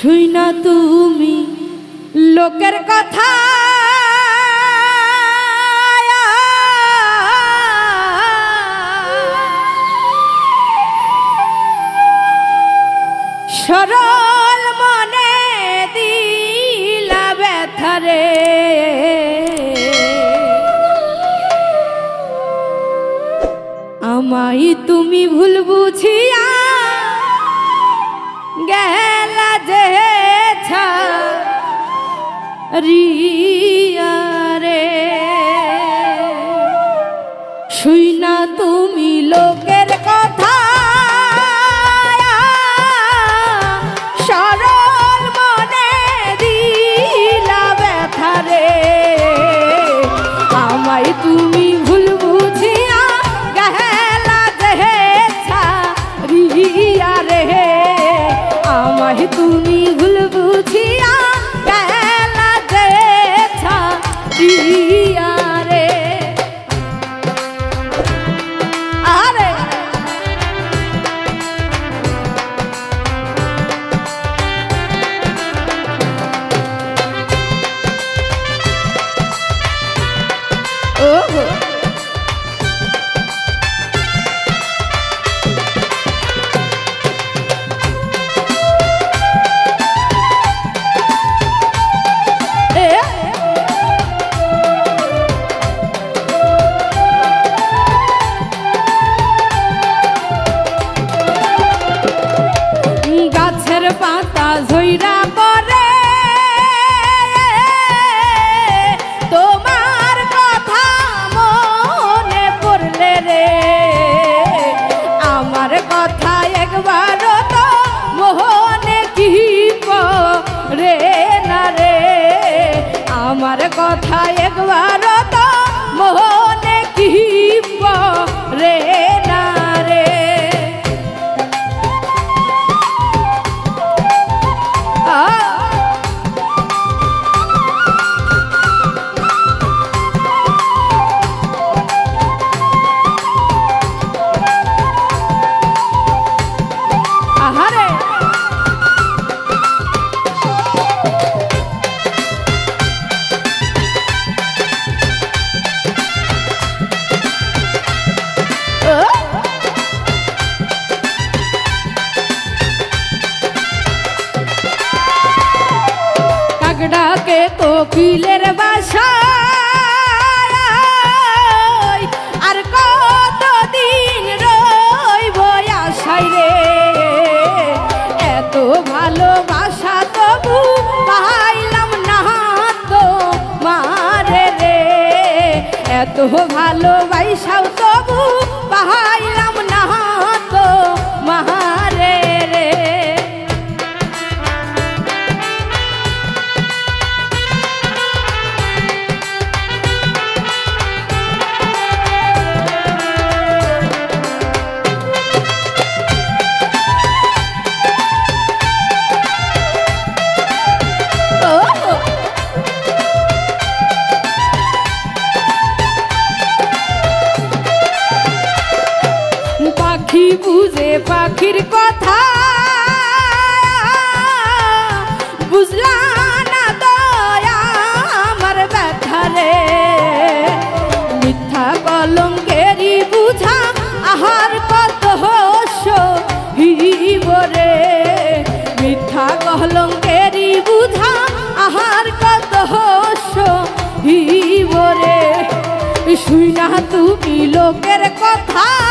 শুই না তুমি লোকের কথা সরল মনে দিলা ব্যথারে আমায় তুমি ভুল বুঝিয়া গেলা যে রিয়া রে শুই না তুমি লোকের কথা সরল মনে দিলা ব্যথা রে আমায় তুমি ভুল বুঝিয়া গেলা যে রিয়া রে আমায় তুমি ভুল বুঝিয়া গেলা যে রিয়া রে আরে ওহো গাছের পাতা ঝইরা পড়ে তোমার কথা মনে পড়লে রে আমার কথা একবার তো মোহনে কি রে না রে আমার কথা একবার তো মোহনে কি রে না রে আহারে কাকড়াকে কোকিলের বাসা আর কতদিন রইব আশায় রে এত ভালোবাসা তবু পাইলাম না তো মারে রে এত ভালোবাসাও তবু পাইলাম না তো মারে রে পাখি বুঝে পাখির কথা বুঝলা না দয়া আমার ব্যথা রে মিথ্যা কলঙ্কেরই বুঝা আহার কত সহিব রে মিথ্যা কলঙ্কেরই বুঝা আহার কত সহিব রে শুই না তুমি লোকের কথা